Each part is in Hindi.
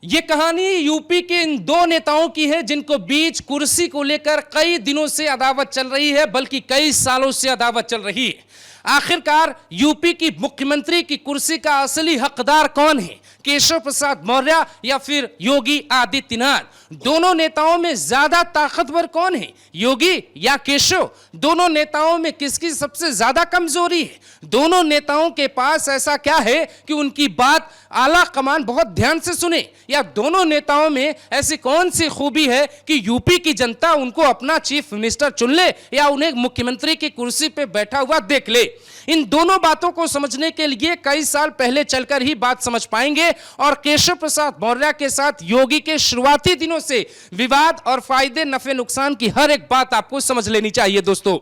ये कहानी यूपी के इन दो नेताओं की है जिनको बीच कुर्सी को लेकर कई दिनों से अदावत चल रही है, बल्कि कई सालों से अदावत चल रही है। आखिरकार यूपी की मुख्यमंत्री की कुर्सी का असली हकदार कौन है, केशव प्रसाद मौर्य या फिर योगी आदित्यनाथ? दोनों नेताओं में ज्यादा ताकतवर कौन है, योगी या केशव? दोनों नेताओं में किसकी सबसे ज्यादा कमजोरी है? दोनों नेताओं के पास ऐसा क्या है कि उनकी बात आला कमान बहुत ध्यान से सुने? या दोनों नेताओं में ऐसी कौन सी खूबी है कि यूपी की जनता उनको अपना चीफ मिनिस्टर चुन ले या उन्हें मुख्यमंत्री की कुर्सी पे बैठा हुआ देख ले? इन दोनों बातों को समझने के लिए कई साल पहले चलकर ही बात समझ पाएंगे। और केशव प्रसाद मौर्य के साथ योगी के शुरुआती दिनों से विवाद और फायदे नफे नुकसान की हर एक बात आपको समझ लेनी चाहिए। दोस्तों,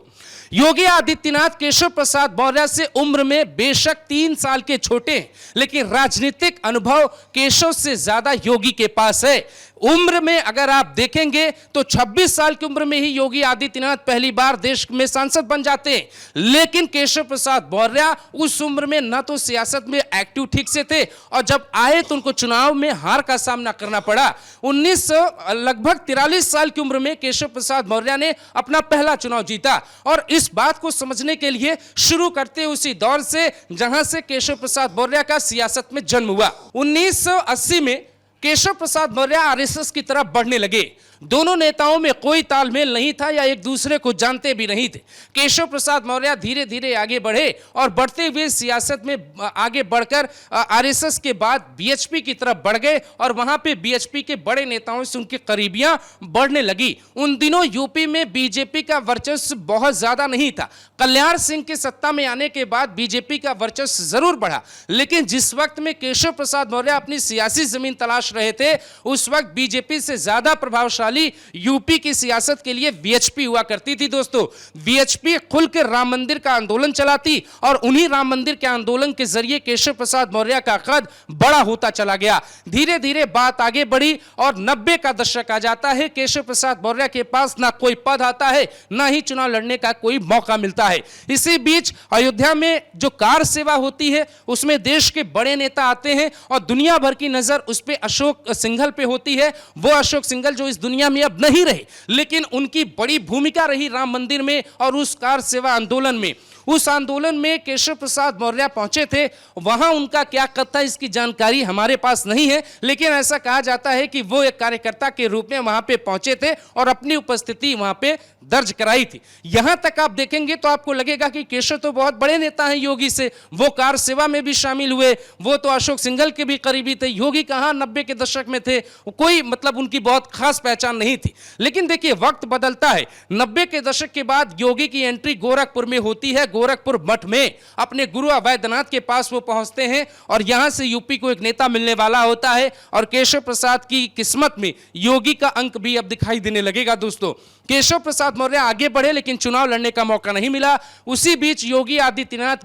योगी आदित्यनाथ केशव प्रसाद मौर्य से उम्र में बेशक 3 साल के छोटे हैं, लेकिन राजनीतिक अनुभव केशव से ज्यादा योगी के पास है। उम्र में अगर आप देखेंगे तो 26 साल की उम्र में ही योगी आदित्यनाथ पहली बार देश में सांसद बन जाते हैं, लेकिन केशव प्रसाद मौर्य उस उम्र में न तो सियासत में एक्टिव ठीक से थे और जब आए तो उनको चुनाव में हार का सामना करना पड़ा। लगभग 43 साल की उम्र में केशव प्रसाद मौर्य ने अपना पहला चुनाव जीता। और इस बात को समझने के लिए शुरू करते उसी दौर से जहां से केशव प्रसाद मौर्य का सियासत में जन्म हुआ। 1980 में केशव प्रसाद मौर्य आरएसएस की तरफ बढ़ने लगे। दोनों नेताओं में कोई तालमेल नहीं था या एक दूसरे को जानते भी नहीं थे। केशव प्रसाद मौर्य धीरे धीरे आगे बढ़े और बढ़ते हुए सियासत में आगे बढ़कर आरएसएस के बाद बीएचपी की तरफ बढ़ गए और वहां पे बीएचपी के बड़े नेताओं से उनकी करीबियां बढ़ने लगी। उन दिनों यूपी में बीजेपी का वर्चस्व बहुत ज्यादा नहीं था। कल्याण सिंह के सत्ता में आने के बाद बीजेपी का वर्चस्व जरूर बढ़ा, लेकिन जिस वक्त में केशव प्रसाद मौर्य अपनी सियासी जमीन तलाश रहे थे उस वक्त बीजेपी से ज्यादा प्रभावशाली यूपी की सियासत के लिए वीएचपी हुआ करती थी। दोस्तों, वीएचपी खुल के राम मंदिर का आंदोलन चलाती और उन्हीं राम मंदिर के आंदोलन के जरिए केशव प्रसाद मौर्य का कद बड़ा होता चला गया। धीरे धीरे बात आगे बढ़ी और 90 का दशक आ जाता है। केशव प्रसाद मौर्य के पास ना कोई पद आता है, ना ही चुनाव लड़ने का कोई मौका मिलता है। इसी बीच अयोध्या में जो कार सेवा होती है उसमें देश के बड़े नेता आते हैं और दुनिया भर की नजर उस पे अशोक सिंघल पे होती है। वो अशोक सिंघल जो इस दुनिया में अब नहीं रहे, लेकिन उनकी बड़ी भूमिका रही राम मंदिर में और उस कार सेवा आंदोलन में। उस आंदोलन में केशव प्रसाद मौर्य पहुंचे थे। वहां उनका क्या कद था इसकी जानकारी हमारे पास नहीं है, लेकिन ऐसा कहा जाता है कि वो एक कार्यकर्ता के रूप में वहां पे पहुंचे थे और अपनी उपस्थिति वहां पे दर्ज कराई थी। यहां तक आप देखेंगे तो आपको लगेगा कि केशव तो बहुत बड़े नेता हैं योगी से, वो कार सेवा में भी शामिल हुए, वो तो अशोक सिंघल के भी करीबी थे। योगी कहां 90 के दशक में थे, कोई मतलब उनकी बहुत खास पहचान नहीं थी। लेकिन देखिए वक्त बदलता है। 90 के दशक के बाद योगी की एंट्री गोरखपुर में होती है। गोरखपुर मठ में अपने गुरु अवैधनाथ के पास वो पहुंचते हैं और यहां से यूपी को एक नेता मिलने वाला होता है और केशव प्रसाद की किस्मत में योगी का अंक भी अब दिखाई देने लगेगा। दोस्तों, केशव प्रसाद मौर्य आगे बढ़े लेकिन चुनाव लड़ने का मौका नहीं मिला। उसी बीच योगी आदित्यनाथ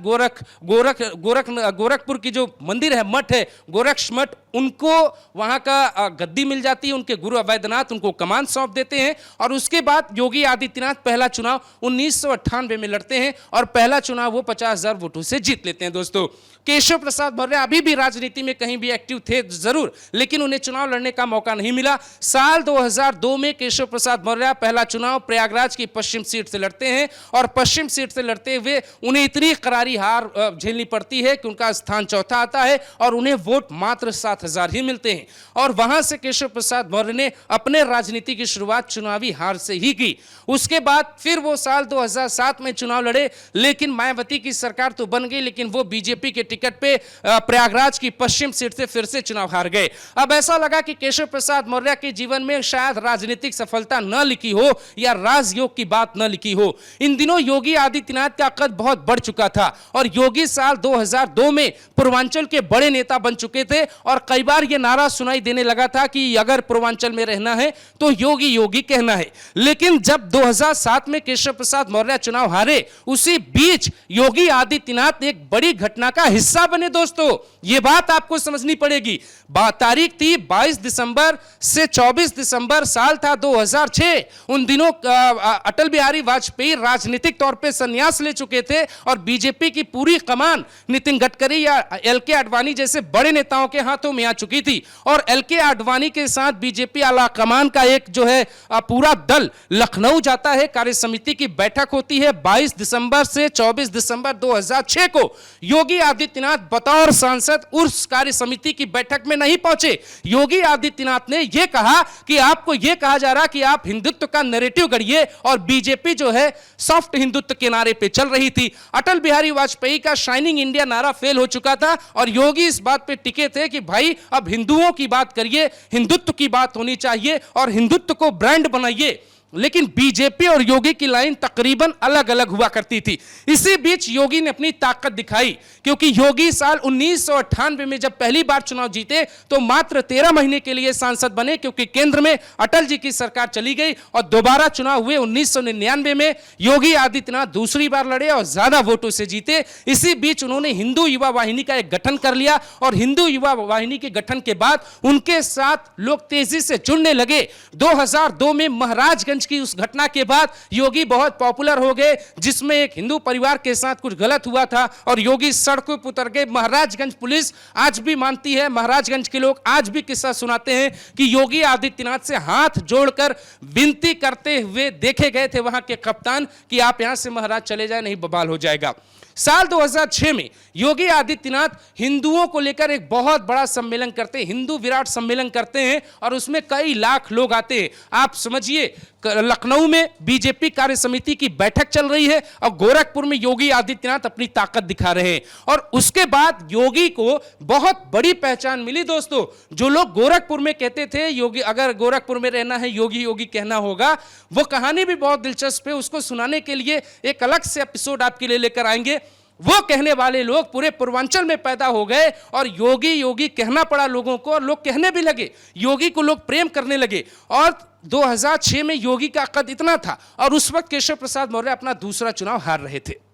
गोरखपुर की जो मंदिर है, मठ है, गोरक्ष मठ, उनको वहां का गद्दी मिल जाती है। उनके गुरु अवैधनाथ उनको कमान सौंप देते हैं और उसके बाद योगी आदित्यनाथ पहला चुनाव 1998 में लड़ते हैं और पहला चुनाव वो 50,000 वोटों से जीत लेते हैं। दोस्तों, केशव प्रसाद मौर्य अभी भी राजनीति में कहीं भी एक्टिव थे जरूर, लेकिन उन्हें चुनाव लड़ने का मौका नहीं मिला। साल 2002 में केशव प्रसाद मौर्य पहला चुनाव प्रयागराज की पश्चिम सीट से लड़ते हैं और पश्चिम सीट से लड़ते हुए उन्हें इतनी करारी हार झेलनी पड़ती है कि उनका स्थान चौथा आता है और उन्हें वोट मात्र 7,000 ही मिलते हैं। और वहां से केशव प्रसाद मौर्य ने अपने राजनीति की शुरुआत चुनावी हार से ही की। उसके बाद फिर वो साल 2007 में चुनाव लड़े, लेकिन मायावती की सरकार तो बन गई, लेकिन वो बीजेपी के टिकट पे प्रयागराज की पश्चिम सीट से फिर से चुनाव हार गए। अब ऐसा लगा कि केशव प्रसाद मौर्य के जीवन में शायद राजनीतिक सफलता न लिखी हो या राजयोग की बात न लिखी हो। इन दिनों योगी आदित्यनाथ का कद बहुत बढ़ चुका था और योगी साल 2002 में पूर्वांचल के बड़े नेता बन चुके थे और कई बार यह नारा सुनाई देने लगा था कि अगर पूर्वांचल में रहना है तो योगी योगी कहना है। लेकिन जब 2007 में केशव प्रसाद मौर्य चुनाव हारे, उसी बीच योगी आदित्यनाथ एक बड़ी घटना का हिस्सा बने। दोस्तों, यह बात आपको समझनी पड़ेगी। तारीख थी 22 दिसंबर से 24 दिसंबर, साल था 2006। उन दिनों अटल बिहारी वाजपेयी राजनीतिक तौर पे संन्यास ले चुके थे और बीजेपी की पूरी कमान नितिन गडकरी या एलके आडवाणी जैसे बड़े नेताओं के हाथों में आ चुकी थी। और एलके आडवाणी के साथ बीजेपी आला कमान का एक जो है पूरा दल लखनऊ जाता है। कार्य समिति की बैठक होती है 22 दिसंबर से 24 दिसंबर 2006 को। योगी आदित्यनाथ बतौर सांसद उस कार्य समिति की बैठक में नहीं पहुंचे। योगी आदित्यनाथ ने यह कहा कि आपको यह कहा जा रहा कि आप हिंदुत्व का नैरेटिव गढ़िए, और बीजेपी जो है सॉफ्ट हिंदुत्व के नारे पे चल रही थी। अटल बिहारी वाजपेयी का शाइनिंग इंडिया नारा फेल हो चुका था और योगी इस बात पे टिके थे कि भाई अब हिंदुओं की बात करिए, हिंदुत्व की बात होनी चाहिए और हिंदुत्व को ब्रांड बनाइए। लेकिन बीजेपी और योगी की लाइन तकरीबन अलग अलग हुआ करती थी। इसी बीच योगी ने अपनी ताकत दिखाई, क्योंकि योगी साल 1998 में जब पहली बार चुनाव जीते तो मात्र 13 महीने के लिए सांसद बने, क्योंकि केंद्र में अटल जी की सरकार चली गई और दोबारा चुनाव हुए 1999 में। योगी आदित्यनाथ दूसरी बार लड़े और ज्यादा वोटों से जीते। इसी बीच उन्होंने हिंदू युवा वाहिनी का एक गठन कर लिया और हिंदू युवा वाहिनी के गठन के बाद उनके साथ लोग तेजी से जुड़ने लगे। 2002 में महाराजगंज की उस घटना के बाद योगी बहुत पॉपुलर हो गए, जिसमें एक हिंदू परिवार के साथ कुछ गलत हुआ था और योगी सड़कों पर उतर गए। महाराजगंज पुलिस आज भी मानती है, महाराजगंज के लोग आज भी किस्सा सुनाते हैं कि योगी आदित्यनाथ से हाथ जोड़कर विनती करते हुए देखे गए थे वहां के कप्तान कि आप यहां से महाराज चले जाए, नहीं बवाल हो जाएगा। साल 2006 में योगी आदित्यनाथ हिंदुओं को लेकर एक बहुत बड़ा सम्मेलन करते हैं, हिंदू विराट सम्मेलन करते हैं और उसमें कई लाख लोग आते हैं। आप समझिए, लखनऊ में बीजेपी कार्य समिति की बैठक चल रही है और गोरखपुर में योगी आदित्यनाथ अपनी ताकत दिखा रहे हैं। और उसके बाद योगी को बहुत बड़ी पहचान मिली दोस्तों। जो लोग गोरखपुर में कहते थे योगी, अगर गोरखपुर में रहना है योगी योगी कहना होगा, वो कहानी भी बहुत दिलचस्प है। उसको सुनाने के लिए एक अलग से एपिसोड आपके लिए लेकर आएंगे। वो कहने वाले लोग पूरे पूर्वांचल में पैदा हो गए और योगी योगी कहना पड़ा लोगों को, और लोग कहने भी लगे, योगी को लोग प्रेम करने लगे। और 2006 में योगी का कद इतना था और उस वक्त केशव प्रसाद मौर्य अपना दूसरा चुनाव हार रहे थे।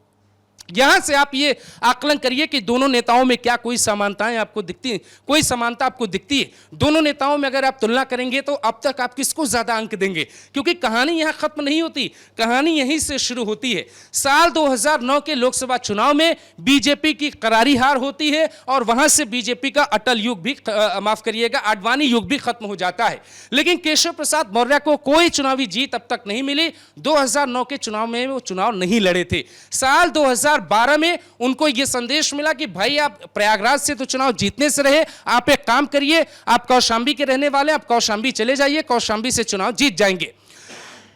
यहां से आप ये आकलन करिए कि दोनों नेताओं में क्या कोई समानताएं आपको दिखती हैं, कोई समानता आपको दिखती है। दोनों नेताओं में अगर आप तुलना करेंगे तो अब तक आप किसको ज्यादा अंक देंगे, क्योंकि कहानी यहां खत्म नहीं होती, कहानी यहीं से शुरू होती है। साल 2009 के लोकसभा चुनाव में बीजेपी की करारी हार होती है और वहां से बीजेपी का अटल युग भी माफ करिएगा आडवाणी युग भी खत्म हो जाता है। लेकिन केशव प्रसाद मौर्य को कोई चुनावी जीत अब तक नहीं मिली। 2009 के चुनाव में वो चुनाव नहीं लड़े थे। साल 2012 में उनको यह संदेश मिला कि भाई आप प्रयागराज से तो चुनाव जीतने से रहे, आप एक काम करिए, आप कौशांबी के रहने वाले, आप कौशांबी चले जाइए, कौशांबी से चुनाव जीत जाएंगे।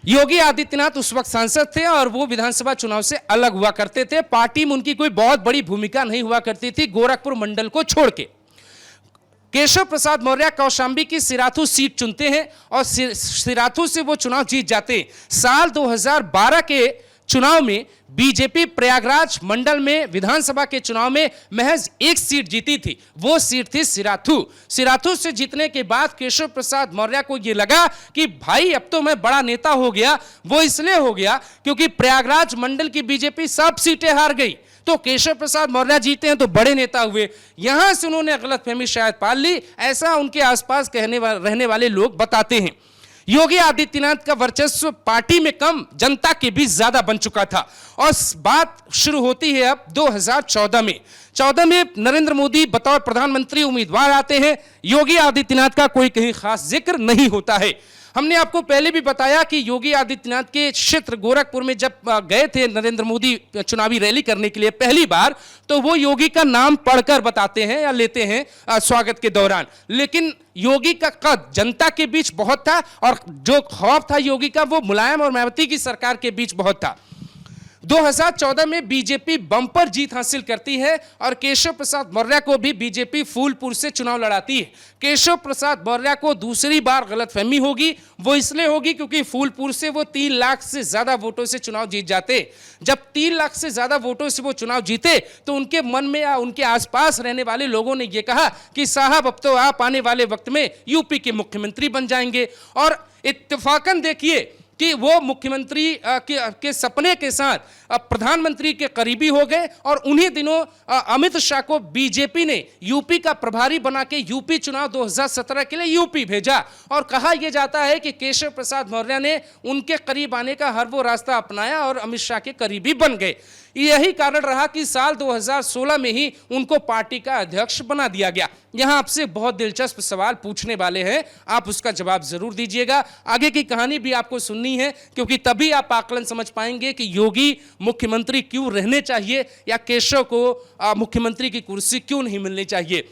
योगी आदित्यनाथ उस वक्त सांसद थे और वो विधानसभा चुनाव से अलग हुआ करते थे। पार्टी में उनकी कोई बहुत बड़ी भूमिका नहीं हुआ करती थी गोरखपुर मंडल को छोड़ के। केशव प्रसाद मौर्य कौशांबी की सिराथू सीट चुनते हैं और सिराथू से वो चुनाव जीत जाते हैं। साल 2012 के चुनाव में बीजेपी प्रयागराज मंडल में विधानसभा के चुनाव में महज एक सीट जीती थी, वो सीट थी सिराथू। सिराथू से जीतने के बाद केशव प्रसाद मौर्य को यह लगा कि भाई अब तो मैं बड़ा नेता हो गया। वो इसलिए हो गया क्योंकि प्रयागराज मंडल की बीजेपी सब सीटें हार गई, तो केशव प्रसाद मौर्य जीते हैं तो बड़े नेता हुए। यहां से उन्होंने गलतफहमी शायद पाल ली, ऐसा उनके आसपास रहने वाले लोग बताते हैं। योगी आदित्यनाथ का वर्चस्व पार्टी में कम, जनता के बीच ज्यादा बन चुका था। और बात शुरू होती है अब 2014 में। 14 में नरेंद्र मोदी बतौर प्रधानमंत्री उम्मीदवार आते हैं। योगी आदित्यनाथ का कोई कहीं खास जिक्र नहीं होता है। हमने आपको पहले भी बताया कि योगी आदित्यनाथ के क्षेत्र गोरखपुर में जब गए थे नरेंद्र मोदी चुनावी रैली करने के लिए पहली बार, तो वो योगी का नाम पढ़कर बताते हैं या लेते हैं स्वागत के दौरान। लेकिन योगी का कद जनता के बीच बहुत था और जो खौफ था योगी का वो मुलायम और मायावती की सरकार के बीच बहुत था। 2014 में बीजेपी बम्पर जीत हासिल करती है और केशव प्रसाद मौर्य को भी बीजेपी फूलपुर से चुनाव लड़ाती है। केशव प्रसाद मौर्य को दूसरी बार गलतफहमी होगी, वो इसलिए होगी क्योंकि फूलपुर से वो 3 लाख से ज्यादा वोटों से चुनाव जीत जाते। जब 3 लाख से ज्यादा वोटों से वो चुनाव जीते तो उनके मन में या उनके आसपास रहने वाले लोगों ने यह कहा कि साहब अब तो आप आने वाले वक्त में यूपी के मुख्यमंत्री बन जाएंगे। और इत्तेफाकन देखिए कि वो मुख्यमंत्री के सपने के साथ प्रधानमंत्री के करीबी हो गए और उन्हीं दिनों अमित शाह को बीजेपी ने यूपी का प्रभारी बना के यूपी चुनाव 2017 के लिए यूपी भेजा और कहा यह जाता है कि केशव प्रसाद मौर्य ने उनके करीब आने का हर वो रास्ता अपनाया और अमित शाह के करीबी बन गए। यही कारण रहा कि साल 2016 में ही उनको पार्टी का अध्यक्ष बना दिया गया। यहां आपसे बहुत दिलचस्प सवाल पूछने वाले हैं, आप उसका जवाब जरूर दीजिएगा। आगे की कहानी भी आपको सुननी है क्योंकि तभी आप आकलन समझ पाएंगे कि योगी मुख्यमंत्री क्यों रहने चाहिए या केशव को मुख्यमंत्री की कुर्सी क्यों नहीं मिलनी चाहिए।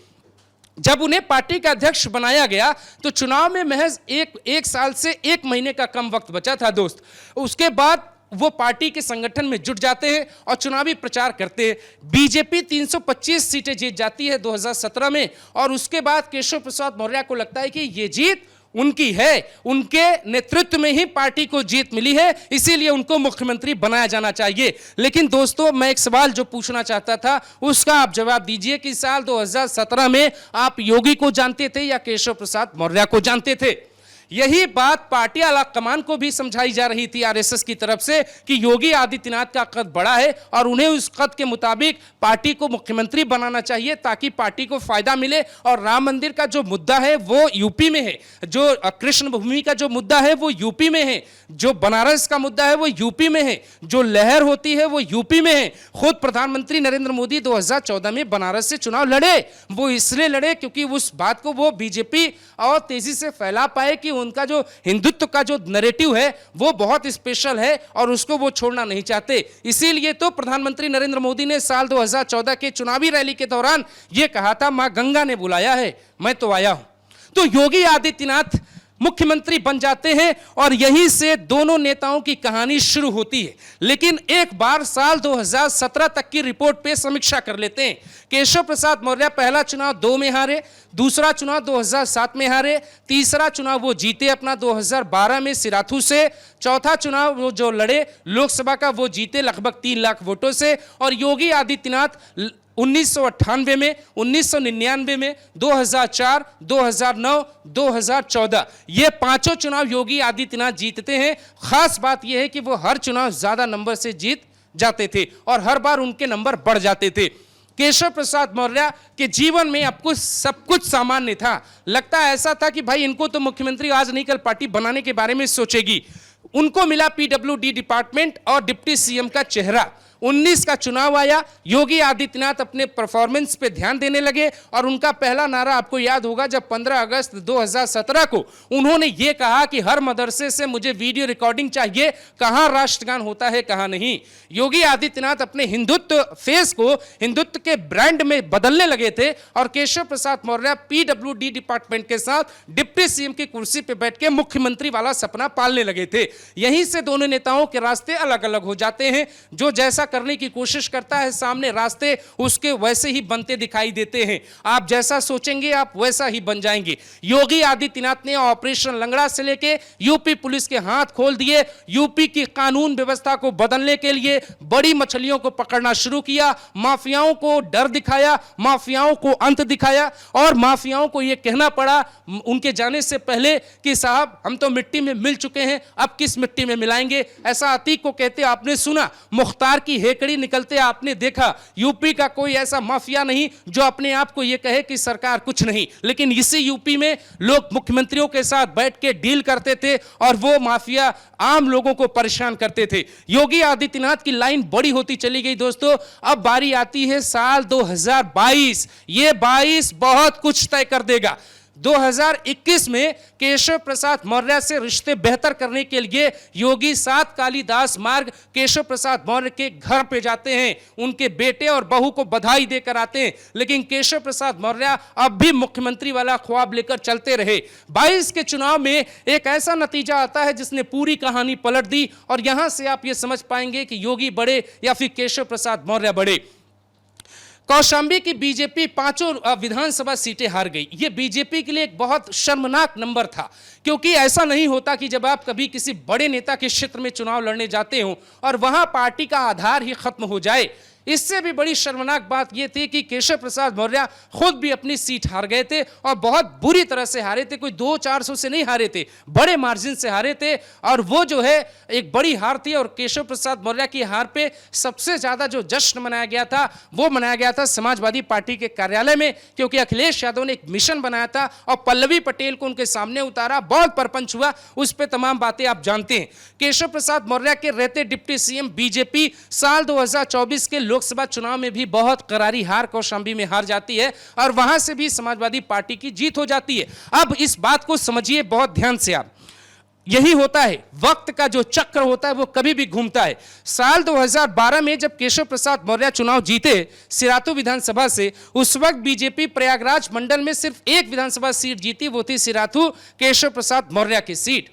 जब उन्हें पार्टी का अध्यक्ष बनाया गया तो चुनाव में महज एक साल से 1 महीने का कम वक्त बचा था दोस्त। उसके बाद वो पार्टी के संगठन में जुट जाते हैं और चुनावी प्रचार करते हैं। बीजेपी 325 सीटें जीत जाती है 2017 में और उसके बाद केशव प्रसाद मौर्य को लगता है कि ये जीत उनकी है, उनके नेतृत्व में ही पार्टी को जीत मिली है, इसीलिए उनको मुख्यमंत्री बनाया जाना चाहिए। लेकिन दोस्तों, मैं एक सवाल जो पूछना चाहता था उसका आप जवाब दीजिए कि साल 2017 में आप योगी को जानते थे या केशव प्रसाद मौर्य को जानते थे? यही बात पार्टी आला कमान को भी समझाई जा रही थी आरएसएस की तरफ से कि योगी आदित्यनाथ का कद बड़ा है और उन्हें उस कद के मुताबिक पार्टी को मुख्यमंत्री बनाना चाहिए ताकि पार्टी को फायदा मिले। और राम मंदिर का जो मुद्दा है वो यूपी में है, जो कृष्ण भूमि का जो मुद्दा है वो यूपी में है, जो बनारस का मुद्दा है वो यूपी में है, जो लहर होती है वो यूपी में है। खुद प्रधानमंत्री नरेंद्र मोदी 2014 में बनारस से चुनाव लड़े, वो इसलिए लड़े क्योंकि उस बात को वो बीजेपी और तेजी से फैला पाए कि उनका जो हिंदुत्व का जो नैरेटिव है वो बहुत स्पेशल है और उसको वो छोड़ना नहीं चाहते। इसीलिए तो प्रधानमंत्री नरेंद्र मोदी ने साल 2014 के चुनावी रैली के दौरान ये कहा था, मां गंगा ने बुलाया है, मैं तो आया हूं। तो योगी आदित्यनाथ मुख्यमंत्री बन जाते हैं और यहीं से दोनों नेताओं की कहानी शुरू होती है। लेकिन एक बार साल 2017 तक की रिपोर्ट पे समीक्षा कर लेते हैं। केशव प्रसाद मौर्य पहला चुनाव 2 में हारे, दूसरा चुनाव 2007 में हारे, तीसरा चुनाव वो जीते अपना 2012 में सिराथू से, चौथा चुनाव वो जो लड़े लोकसभा का वो जीते लगभग 3 लाख वोटों से। और योगी आदित्यनाथ 1998 में, 1999 में, 2004, 2009, 2014 ये 5 चुनाव योगी आदित्यनाथ जीतते हैं। खास बात यह है कि वो हर चुनाव ज्यादा नंबर से जीत जाते थे और हर बार उनके नंबर बढ़ जाते थे। केशव प्रसाद मौर्य के जीवन में अब कुछ सब कुछ सामान्य था। लगता ऐसा था कि भाई इनको तो मुख्यमंत्री आज नहीं कल पार्टी बनाने के बारे में सोचेगी। उनको मिला पीडब्ल्यूडी डिपार्टमेंट और डिप्टी सीएम का चेहरा। 19 का चुनाव आया, योगी आदित्यनाथ अपने परफॉर्मेंस पे ध्यान देने लगे और उनका पहला नारा आपको याद होगा जब 15 अगस्त 2017 को उन्होंने ये कहा कि हर मदरसे से मुझे वीडियो रिकॉर्डिंग चाहिए, कहां राष्ट्रगान होता है कहां नहीं। योगी आदित्यनाथ अपने हिंदुत्व फेस को हिंदुत्व के ब्रांड में बदलने लगे थे और केशव प्रसाद मौर्य पीडब्ल्यूडी डिपार्टमेंट के साथ डिप्टी सीएम की कुर्सी पे बैठ के मुख्यमंत्री वाला सपना पालने लगे थे। यहीं से दोनों नेताओं के रास्ते अलग अलग हो जाते हैं। जो जैसा करने की कोशिश करता है सामने रास्ते उसके वैसे ही बनते दिखाई देते हैं। आप जैसा सोचेंगे आप वैसा ही बन जाएंगे। योगी आदित्यनाथ ने ऑपरेशन लंगड़ा से लेके यूपी पुलिस के हाथ खोल दिए। यूपी की कानून व्यवस्था को बदलने के लिए बड़ी मछलियों को पकड़ना शुरू किया, माफियाओं को डर दिखाया, माफियाओं को अंत दिखाया और माफियाओं को यह कहना पड़ा उनके जाने से पहले कि साहब हम तो मिट्टी में मिल चुके हैं, अब किस मिट्टी में मिलाएंगे। ऐसा अतीक को कहते आपने सुना, मुख्तार की हेकड़ी निकलते आपने देखा। यूपी का कोई ऐसा माफिया नहीं जो अपने आप को यह कहे कि सरकार कुछ नहीं, लेकिन इसी यूपी में लोग मुख्यमंत्रियों के साथ बैठ के डील करते थे और वो माफिया आम लोगों को परेशान करते थे। योगी आदित्यनाथ की लाइन बड़ी होती चली गई दोस्तों। अब बारी आती है साल 2022। ये 22 बहुत कुछ तय कर देगा। 2021 में केशव प्रसाद मौर्य से रिश्ते बेहतर करने के लिए योगी 7 कालीदास मार्ग केशव प्रसाद मौर्य के घर पे जाते हैं, उनके बेटे और बहू को बधाई देकर आते हैं। लेकिन केशव प्रसाद मौर्य अब भी मुख्यमंत्री वाला ख्वाब लेकर चलते रहे। 22 के चुनाव में एक ऐसा नतीजा आता है जिसने पूरी कहानी पलट दी और यहां से आप ये समझ पाएंगे कि योगी बड़े या फिर केशव प्रसाद मौर्य बड़े। कौशांबी की बीजेपी 5 विधानसभा सीटें हार गई। यह बीजेपी के लिए एक बहुत शर्मनाक नंबर था, क्योंकि ऐसा नहीं होता कि जब आप कभी किसी बड़े नेता के क्षेत्र में चुनाव लड़ने जाते हो और वहां पार्टी का आधार ही खत्म हो जाए। इससे भी बड़ी शर्मनाक बात यह थी कि केशव प्रसाद मौर्य खुद भी अपनी सीट हार गए थे और बहुत बुरी तरह से हारे थे। कोई 200-400 से नहीं हारे थे, बड़े मार्जिन से हारे थे। और वो जो है एक बड़ी हार थी। और केशव प्रसाद मौर्य की हार पे सबसे ज्यादा जो जश्न मनाया गया था वो मनाया गया था समाजवादी पार्टी के कार्यालय में, क्योंकि अखिलेश यादव ने एक मिशन बनाया था और पल्लवी पटेल को उनके सामने उतारा। बहुत परपंच हुआ, उस पर तमाम बातें आप जानते हैं। केशव प्रसाद मौर्य के रहते डिप्टी सीएम बीजेपी साल 2024 के लोकसभा चुनाव में भी बहुत करारी हार कौशांबी में हार जाती है और वहां से भी समाजवादी पार्टी की जीत हो जाती है। अब इस बात को समझिए बहुत ध्यान से आप, यही होता है, वक्त का जो चक्र होता है वो कभी भी घूमता है। साल 2012 में जब केशव प्रसाद मौर्य चुनाव जीते सिराथू विधानसभा से, उस वक्त बीजेपी प्रयागराज मंडल में सिर्फ एक विधानसभा सीट जीती, वो थी सिराथू केशव प्रसाद मौर्य की सीट।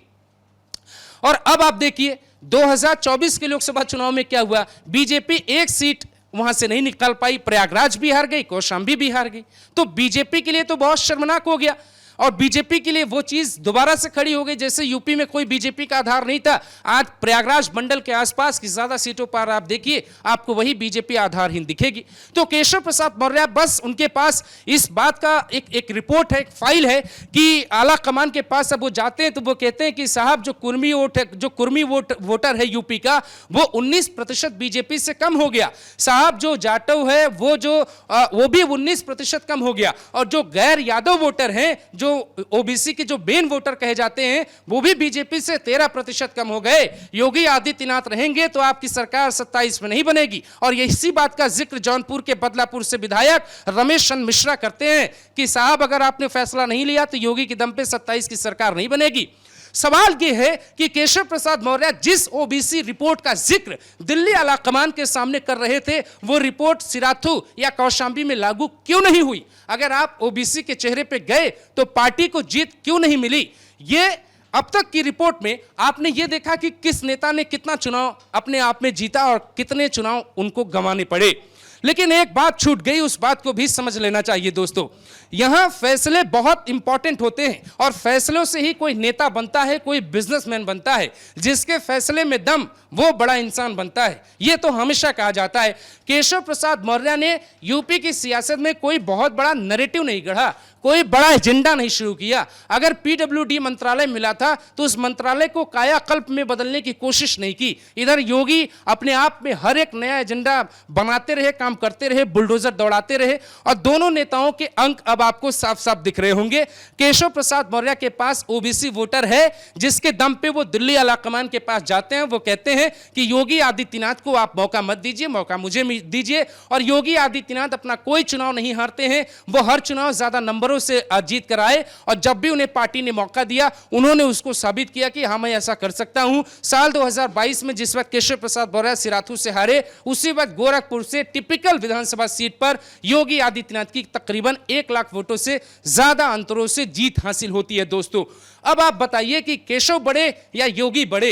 और अब आप देखिए 2024 के लोकसभा चुनाव में क्या हुआ, बीजेपी एक सीट वहां से नहीं निकाल पाई, प्रयागराज भी हार गई, कौशांबी भी हार गई। तो बीजेपी के लिए तो बहुत शर्मनाक हो गया और बीजेपी के लिए वो चीज दोबारा से खड़ी हो गई जैसे यूपी में कोई बीजेपी का आधार नहीं था। आज प्रयागराज मंडल के आसपास की ज्यादा सीटों पर आप देखिए, आपको वही बीजेपी आधारहीन दिखेगी। तो केशव प्रसाद मौर्य बस उनके पास इस बात का एक रिपोर्ट है, एक फाइल है कि आला कमान के पास अब वो जाते हैं तो वो कहते हैं कि साहब जो कुर्मी वोट है, जो कुर्मी वोटर है यूपी का, वो 19% बीजेपी से कम हो गया। साहब जो जाटव है वो भी 19% कम हो गया। और जो गैर यादव वोटर हैं, जो ओबीसी के जो मेन वोटर कहे जाते हैं, वो भी बीजेपी से 13% कम हो गए। योगी आदित्यनाथ रहेंगे तो आपकी सरकार 27 में नहीं बनेगी। और इसी बात का जिक्र जौनपुर के बदलापुर से विधायक रमेश चंद्र मिश्रा करते हैं कि साहब अगर आपने फैसला नहीं लिया तो योगी के दम पे 27 की सरकार नहीं बनेगी। सवाल यह है कि केशव प्रसाद मौर्य जिस ओबीसी रिपोर्ट का जिक्र दिल्ली आला कमान के सामने कर रहे थे, वो रिपोर्ट सिराथू या कौशांबी में लागू क्यों नहीं हुई? अगर आप ओबीसी के चेहरे पे गए तो पार्टी को जीत क्यों नहीं मिली? ये अब तक की रिपोर्ट में आपने ये देखा कि किस नेता ने कितना चुनाव अपने आप में जीता और कितने चुनाव उनको गंवाने पड़े। लेकिन एक बात छूट गई, उस बात को भी समझ लेना चाहिए दोस्तों। यहां फैसले बहुत इंपॉर्टेंट होते हैं और फैसलों से ही कोई नेता बनता है, कोई बिजनेसमैन बनता है। जिसके फैसले में दम, वो बड़ा इंसान बनता है, ये तो हमेशा कहा जाता है। केशव प्रसाद मौर्य ने यूपी की सियासत में कोई बहुत बड़ा नैरेटिव नहीं गढ़ा, कोई बड़ा एजेंडा नहीं शुरू किया। अगर पीडब्ल्यूडी मंत्रालय मिला था तो उस मंत्रालय को कायाकल्प में बदलने की कोशिश नहीं की। इधर योगी अपने आप में हर एक नया एजेंडा बनाते रहे, काम करते रहे, बुलडोजर दौड़ाते रहे। और दोनों नेताओं के अंक अब आपको साफ साफ दिख रहे होंगे। केशव प्रसाद मौर्य के पास ओबीसी वोटर है, जिसके दम पे वो दिल्ली आलाकमान के पास जाते हैं। वो कहते हैं कि योगी आदित्यनाथ को आप मौका मत दीजिए, मौका मुझे दीजिए। और योगी आदित्यनाथ अपना कोई चुनाव नहीं हारते हैं, वो हर चुनाव ज्यादा नंबरों से जीत कर आए। और जब भी उन्हें पार्टी ने मौका दिया, उन्होंने उसको साबित किया कि हाँ, मैं ऐसा कर सकता हूं। साल 2022 में जिस वक्त केशव प्रसाद मौर्य सिराथू से हारे, उसी वक्त गोरखपुर से टिपिकल विधानसभा सीट पर योगी आदित्यनाथ की तकरीबन 1 लाख वोटों से ज्यादा अंतरों से जीत हासिल होती है दोस्तों। अब आप बताइए कि केशव बड़े या योगी बड़े?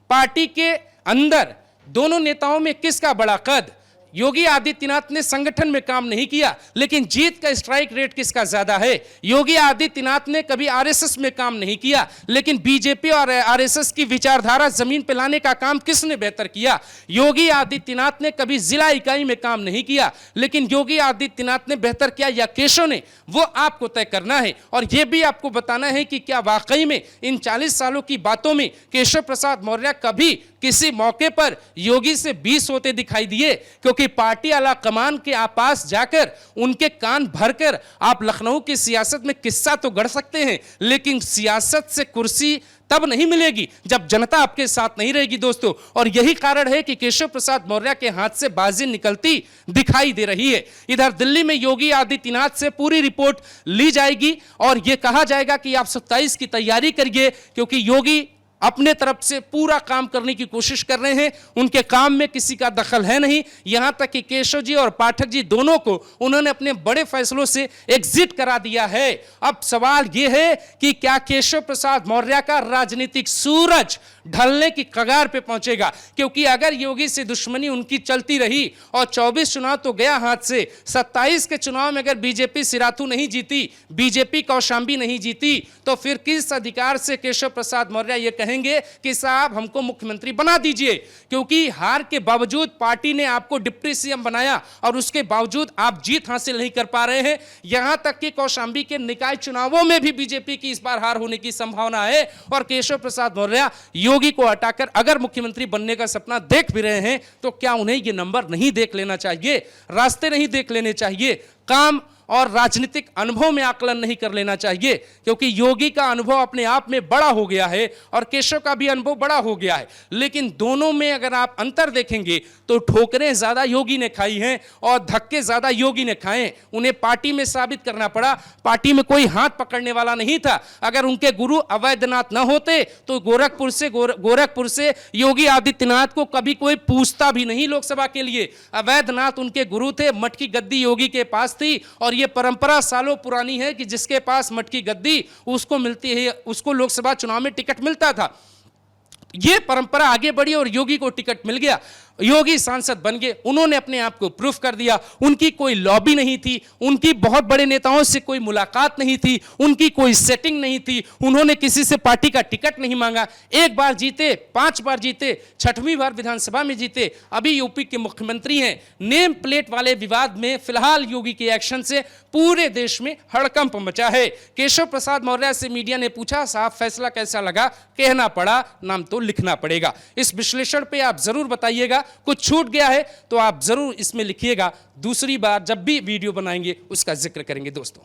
पार्टी के अंदर दोनों नेताओं में किसका बड़ा कद? योगी आदित्यनाथ ने संगठन में काम नहीं किया, लेकिन जीत का स्ट्राइक रेट किसका ज्यादा है? योगी आदित्यनाथ ने कभी आरएसएस में काम नहीं किया, लेकिन बीजेपी और आरएसएस की विचारधारा जमीन पर लाने का काम किसने बेहतर किया? योगी आदित्यनाथ ने कभी जिला इकाई में काम नहीं किया, लेकिन योगी आदित्यनाथ ने बेहतर किया या केशव ने? वो आपको तय करना है। और यह भी आपको बताना है कि क्या वाकई में इन 40 सालों की बातों में केशव प्रसाद मौर्य कभी किसी मौके पर योगी से 20 होते दिखाई दिए? क्योंकि पार्टी आला कमान के पास जाकर उनके कान भरकर आप लखनऊ की सियासत में किस्सा तो गढ़ सकते हैं, लेकिन सियासत से कुर्सी तब नहीं मिलेगी जब जनता आपके साथ नहीं रहेगी दोस्तों। और यही कारण है कि केशव प्रसाद मौर्य के हाथ से बाजी निकलती दिखाई दे रही है। इधर दिल्ली में योगी आदित्यनाथ से पूरी रिपोर्ट ली जाएगी और यह कहा जाएगा कि आप 27 की तैयारी करिए, क्योंकि योगी अपने तरफ से पूरा काम करने की कोशिश कर रहे हैं। उनके काम में किसी का दखल है नहीं। यहां तक कि केशव जी और पाठक जी दोनों को उन्होंने अपने बड़े फैसलों से एग्जिट करा दिया है। अब सवाल यह है कि क्या केशव प्रसाद मौर्य का राजनीतिक सूरज ढलने की कगार पे पहुंचेगा? क्योंकि अगर योगी से दुश्मनी उनकी चलती रही और 24 चुनाव तो गया हाथ से, 27 के चुनाव में अगर बीजेपी सिराथू नहीं जीती, बीजेपी कौशांबी नहीं जीती, तो फिर किस अधिकार से केशव प्रसाद मौर्य ये कहें कहेंगे कि साहब हमको मुख्यमंत्री बना दीजिए, क्योंकि हार के बावजूद पार्टी ने आपको डिप्टी सीएम बनाया और उसके बावजूद आप जीत हासिल नहीं कर पा रहे हैं। यहां तक कि कौशांबी के निकाय चुनावों में भी बीजेपी की इस बार हार होने की संभावना है और केशव प्रसाद मौर्य योगी को हटाकर अगर मुख्यमंत्री बनने का सपना देख भी रहे हैं तो क्या उन्हें ये नंबर नहीं देख लेना चाहिए, रास्ते नहीं देख लेने चाहिए, काम और राजनीतिक अनुभव में आकलन नहीं कर लेना चाहिए, क्योंकि योगी का अनुभव अपने आप में बड़ा हो गया है और केशव का भी अनुभव बड़ा हो गया है। लेकिन दोनों में अगर आप अंतर देखेंगे तो ठोकरें ज्यादा योगी ने खाई हैं और धक्के ज्यादा योगी ने खाए। उन्हें पार्टी में साबित करना पड़ा, पार्टी में कोई हाथ पकड़ने वाला नहीं था। अगर उनके गुरु अवैधनाथ न होते तो गोरखपुर से योगी आदित्यनाथ को कभी कोई पूछता भी नहीं लोकसभा के लिए। अवैधनाथ उनके गुरु थे, मटकी गद्दी योगी के पास थी और ये परंपरा सालों पुरानी है कि जिसके पास मटकी गद्दी उसको मिलती है, उसको लोकसभा चुनाव में टिकट मिलता था। ये परंपरा आगे बढ़ी और योगी को टिकट मिल गया, योगी सांसद बन गए। उन्होंने अपने आप को प्रूफ कर दिया। उनकी कोई लॉबी नहीं थी, उनकी बहुत बड़े नेताओं से कोई मुलाकात नहीं थी, उनकी कोई सेटिंग नहीं थी, उन्होंने किसी से पार्टी का टिकट नहीं मांगा। एक बार जीते, 5 बार जीते, 6वीं बार विधानसभा में जीते, अभी यूपी के मुख्यमंत्री हैं। नेम प्लेट वाले विवाद में फिलहाल योगी के एक्शन से पूरे देश में हड़कंप मचा है। केशव प्रसाद मौर्य से मीडिया ने पूछा, साहब फैसला कैसा लगा? कहना पड़ा, नाम तो लिखना पड़ेगा। इस विश्लेषण पे आप जरूर बताइएगा, कुछ छूट गया है तो आप जरूर इसमें लिखिएगा। दूसरी बार जब भी वीडियो बनाएंगे उसका जिक्र करेंगे दोस्तों।